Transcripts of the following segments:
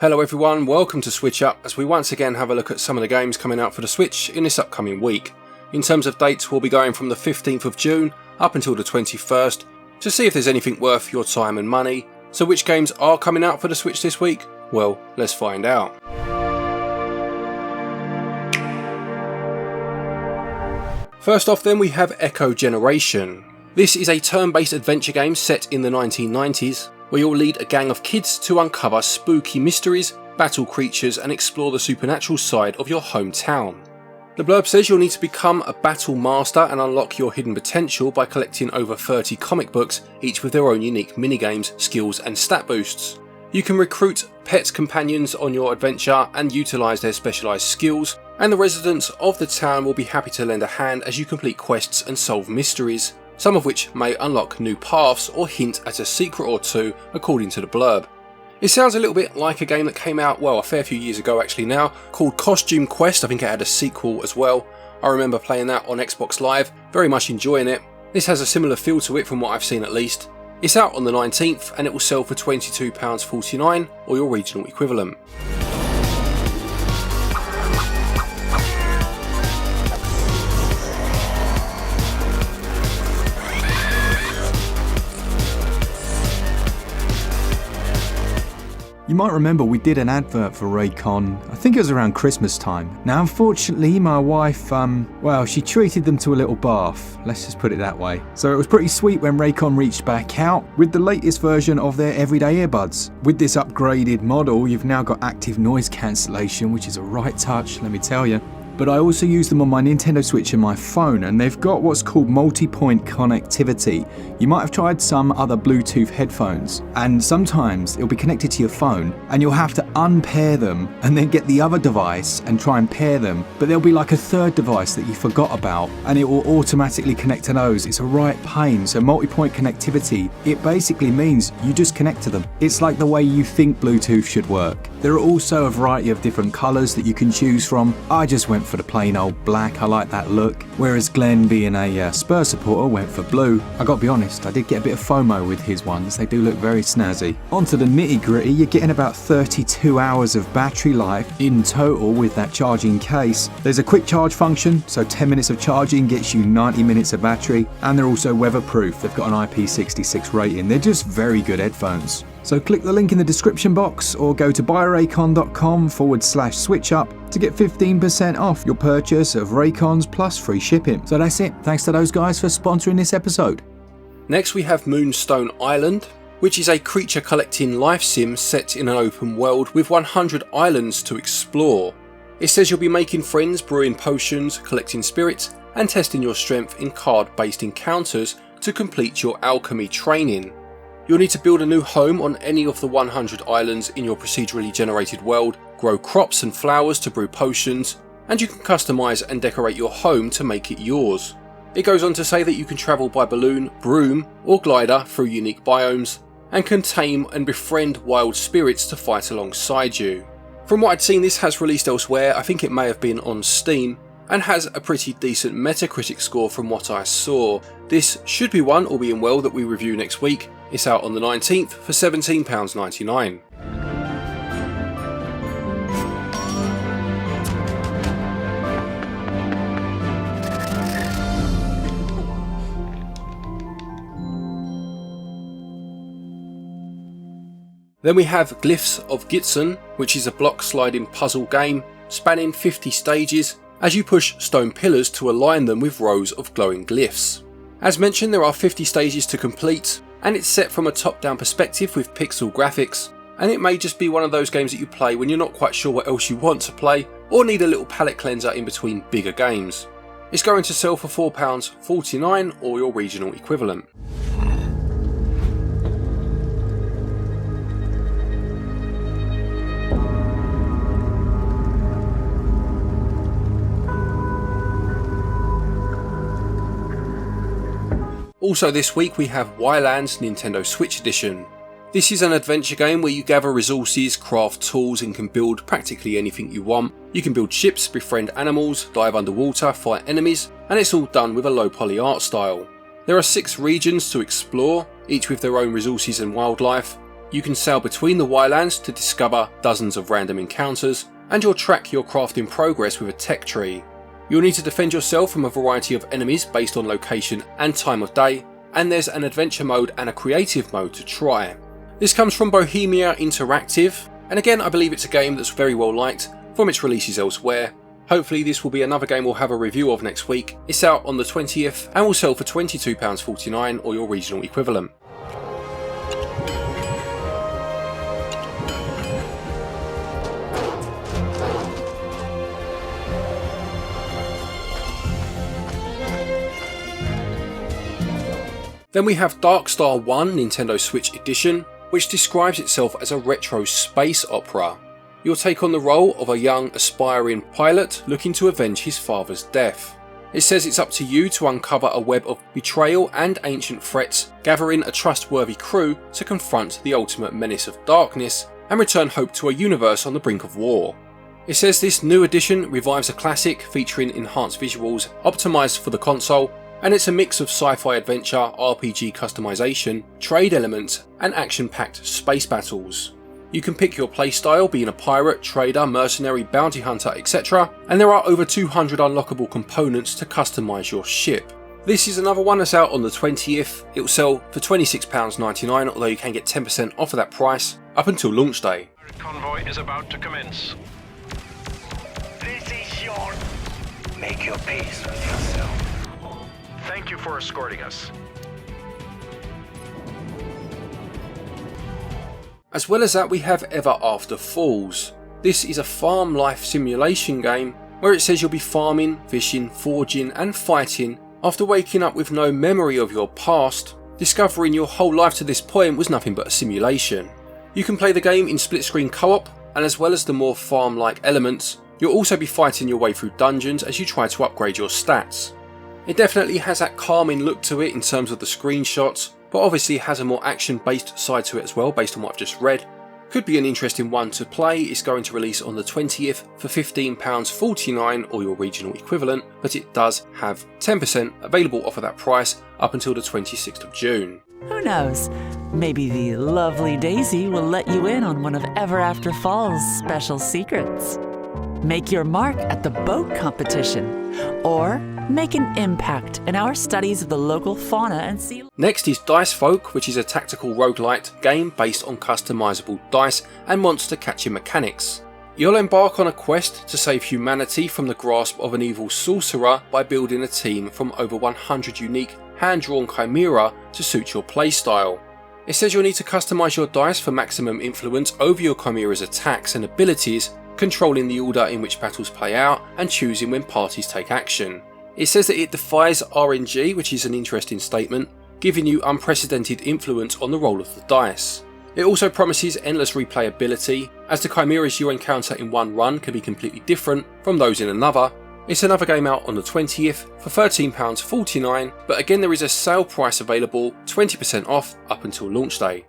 Hello everyone, welcome to SwitchUp as we once again have a look at some of the games coming out for the Switch in this upcoming week. In terms of dates, we'll be going from the 15th of June up until the 21st to see if there's anything worth your time and money. So which games are coming out for the Switch this week? Well, let's find out. First off then we have Echo Generation. This is a turn-based adventure game set in the 1990s, where you'll lead a gang of kids to uncover spooky mysteries, battle creatures and explore the supernatural side of your hometown. The blurb says you'll need to become a battle master and unlock your hidden potential by collecting over 30 comic books, each with their own unique minigames, skills and stat boosts. You can recruit pet companions on your adventure and utilise their specialised skills, and the residents of the town will be happy to lend a hand as you complete quests and solve mysteries, some of which may unlock new paths or hint at a secret or two according to the blurb. It sounds a little bit like a game that came out, well, a fair few years ago actually now, called Costume Quest. I think it had a sequel as well. I remember playing that on Xbox Live, very much enjoying it. This has a similar feel to it from what I've seen at least. It's out on the 19th and it will sell for £22.49 or your regional equivalent. You might remember we did an advert for Raycon, I think it was around Christmas time. Now unfortunately my wife, she treated them to a little bath, let's just put it that way. So it was pretty sweet when Raycon reached back out with the latest version of their everyday earbuds. With this upgraded model you've now got active noise cancellation, which is a right touch, let me tell you. But I also use them on my Nintendo Switch and my phone, and they've got what's called multi-point connectivity. You might have tried some other Bluetooth headphones, and sometimes it'll be connected to your phone and you'll have to unpair them and then get the other device and try and pair them, but there'll be like a third device that you forgot about and it will automatically connect to those. It's a right pain. So multi-point connectivity, it basically means you just connect to them. It's like the way you think Bluetooth should work. There are also a variety of different colours that you can choose from. I just went for the plain old black, I like that look, whereas Glen, being a Spurs supporter, went for blue. I gotta be honest, I did get a bit of FOMO with his ones, they do look very snazzy. Onto the nitty gritty, you're getting about 32 hours of battery life in total with that charging case. There's a quick charge function, so 10 minutes of charging gets you 90 minutes of battery, and they're also weatherproof. They've got an IP66 rating. They're just very good headphones. So click the link in the description box or go to buyraycon.com/switchup to get 15% off your purchase of Raycons plus free shipping. So that's it. Thanks to those guys for sponsoring this episode. Next we have Moonstone Island, which is a creature collecting life sim set in an open world with 100 islands to explore. It says you'll be making friends, brewing potions, collecting spirits and testing your strength in card-based encounters to complete your alchemy training. You'll need to build a new home on any of the 100 islands in your procedurally generated world, grow crops and flowers to brew potions, and you can customise and decorate your home to make it yours. It goes on to say that you can travel by balloon, broom or glider through unique biomes, and can tame and befriend wild spirits to fight alongside you. From what I'd seen, this has released elsewhere, I think it may have been on Steam, and has a pretty decent Metacritic score from what I saw. This should be one, all being well, that we review next week. It's out on the 19th for £17.99. Then we have Glyphs of Gitzan, which is a block sliding puzzle game spanning 50 stages as you push stone pillars to align them with rows of glowing glyphs. As mentioned, there are 50 stages to complete, and it's set from a top-down perspective with pixel graphics, and it may just be one of those games that you play when you're not quite sure what else you want to play or need a little palette cleanser in between bigger games. It's going to sell for £4.49 or your regional equivalent. Also this week we have Ylands Nintendo Switch Edition. This is an adventure game where you gather resources, craft tools and can build practically anything you want. You can build ships, befriend animals, dive underwater, fight enemies, and it's all done with a low poly art style. There are 6 regions to explore, each with their own resources and wildlife, You can sail between the Ylands to discover dozens of random encounters, and you'll track your crafting progress with a tech tree. You'll need to defend yourself from a variety of enemies based on location and time of day, and there's an adventure mode and a creative mode to try. This comes from Bohemia Interactive, and again I believe it's a game that's very well liked from its releases elsewhere. Hopefully this will be another game we'll have a review of next week. It's out on the 20th and will sell for £22.49 or your regional equivalent. Then we have Darkstar One Nintendo Switch Edition, which describes itself as a retro space opera. You'll take on the role of a young aspiring pilot looking to avenge his father's death. It says it's up to you to uncover a web of betrayal and ancient threats, gathering a trustworthy crew to confront the ultimate menace of darkness and return hope to a universe on the brink of war. It says this new edition revives a classic featuring enhanced visuals optimised for the console, and it's a mix of sci-fi adventure, RPG customization, trade elements and action-packed space battles. You can pick your playstyle, being a pirate, trader, mercenary, bounty hunter, etc, and there are over 200 unlockable components to customise your ship. This is another one that's out on the 20th. It will sell for £26.99, although you can get 10% off of that price up until launch day. Convoy is about to commence. This is your... Make your peace with yourself. Thank you for escorting us. As well as that, we have Everafter Falls. This is a farm life simulation game where it says you'll be farming, fishing, foraging and fighting after waking up with no memory of your past, discovering your whole life to this point was nothing but a simulation. You can play the game in split screen co-op, and as well as the more farm-like elements, you'll also be fighting your way through dungeons as you try to upgrade your stats. It definitely has that calming look to it in terms of the screenshots, but obviously has a more action-based side to it as well based on what I've just read. Could be an interesting one to play. It's going to release on the 20th for £15.49 or your regional equivalent, but it does have 10% available off of that price up until the 26th of June. Who knows? Maybe the lovely Daisy will let you in on one of Everafter Falls' special secrets. Make your mark at the boat competition, or make an impact in our studies of the local fauna and sea. Next is Dicefolk, which is a tactical roguelite game based on customisable dice and monster catching mechanics. You'll embark on a quest to save humanity from the grasp of an evil sorcerer by building a team from over 100 unique hand-drawn chimera to suit your playstyle. It says you'll need to customise your dice for maximum influence over your chimera's attacks and abilities, controlling the order in which battles play out and choosing when parties take action. It says that it defies RNG, which is an interesting statement, giving you unprecedented influence on the roll of the dice. It also promises endless replayability, as the chimeras you encounter in one run can be completely different from those in another. It's another game out on the 20th for £13.49, but again there is a sale price available, 20% off up until launch day.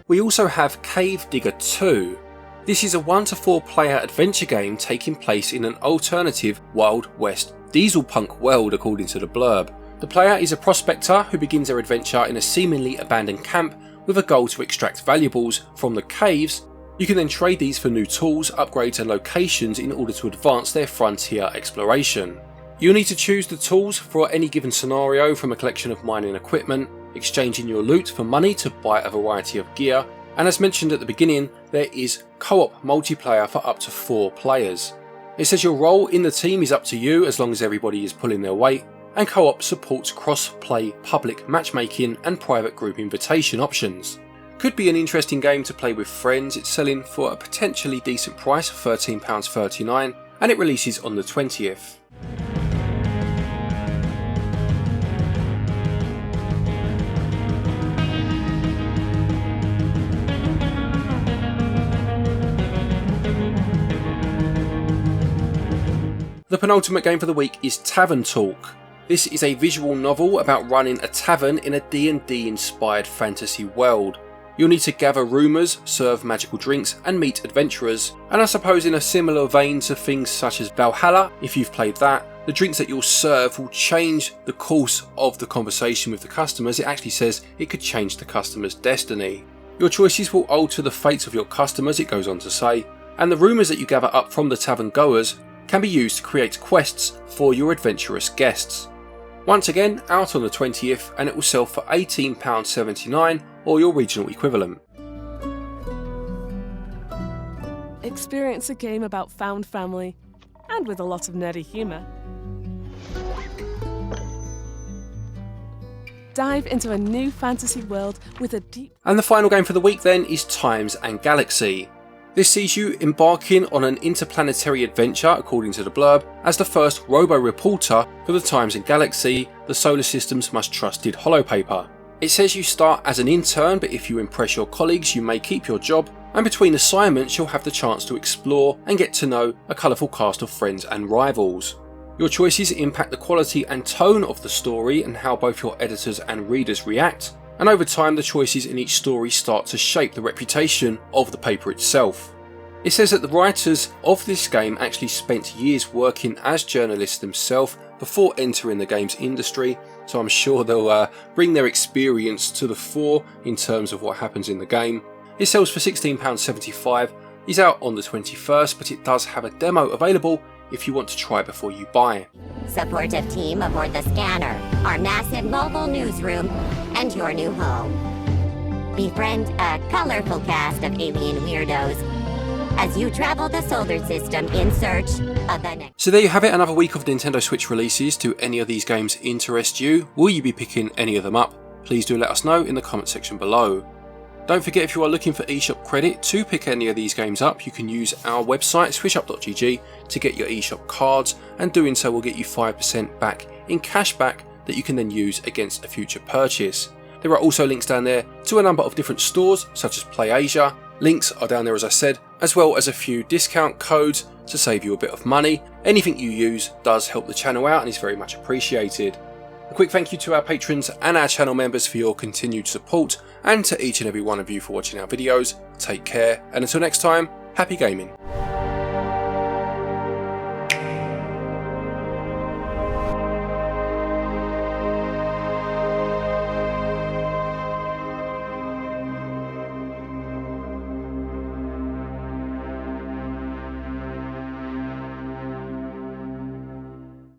We also have Cave Digger 2. This is a 1 to 4 player adventure game taking place in an alternative Wild West diesel punk world according to the blurb. The player is a prospector who begins their adventure in a seemingly abandoned camp with a goal to extract valuables from the caves. You can then trade these for new tools, upgrades and locations in order to advance their frontier exploration. You'll need to choose the tools for any given scenario from a collection of mining equipment, exchanging your loot for money to buy a variety of gear, and as mentioned at the beginning, there is co-op multiplayer for up to 4 players. It says your role in the team is up to you as long as everybody is pulling their weight, and co-op supports cross-play public matchmaking and private group invitation options. Could be an interesting game to play with friends. It's selling for a potentially decent price of £13.39 and it releases on the 20th. The penultimate game for the week is Tavern Talk. This is a visual novel about running a tavern in a D&D inspired fantasy world. You'll need to gather rumours, serve magical drinks and meet adventurers, and I suppose in a similar vein to things such as Valhalla, if you've played that, the drinks that you'll serve will change the course of the conversation with the customers. It actually says it could change the customer's destiny. Your choices will alter the fates of your customers, it goes on to say, and the rumours that you gather up from the tavern goers can be used to create quests for your adventurous guests. Once again, out on the 20th, and it will sell for £18.79 or your regional equivalent. Experience a game about found family, and with a lot of nerdy humour. Dive into a new fantasy world with a deep... And the final game for the week then is Times and Galaxy. This sees you embarking on an interplanetary adventure, according to the blurb, as the first robo-reporter for the Times and Galaxy, the solar system's most trusted holopaper. It says you start as an intern, but if you impress your colleagues you may keep your job, and between assignments you'll have the chance to explore and get to know a colourful cast of friends and rivals. Your choices impact the quality and tone of the story and how both your editors and readers react, and over time the choices in each story start to shape the reputation of the paper itself. It says that the writers of this game actually spent years working as journalists themselves before entering the games industry, so I'm sure they'll bring their experience to the fore in terms of what happens in the game. It sells for £16.75, is out on the 21st, but it does have a demo available if you want to try before you buy. Supportive team aboard the scanner, our massive mobile newsroom, and your new home. Befriend a colorful cast of alien weirdos as you travel the solar system in search of the next. So there you have it, another week of Nintendo Switch releases. Do any of these games interest you? Will you be picking any of them up? Please do let us know in the comment section below. Don't forget, if you are looking for eShop credit to pick any of these games up, you can use our website switchup.gg to get your eShop cards, and doing so will get you 5% back in cash back that you can then use against a future purchase. There are also links down there to a number of different stores such as PlayAsia. Links are down there as I said, as well as a few discount codes to save you a bit of money. Anything you use does help the channel out and is very much appreciated. A quick thank you to our patrons and our channel members for your continued support, and to each and every one of you for watching our videos. Take care, and until next time, happy gaming.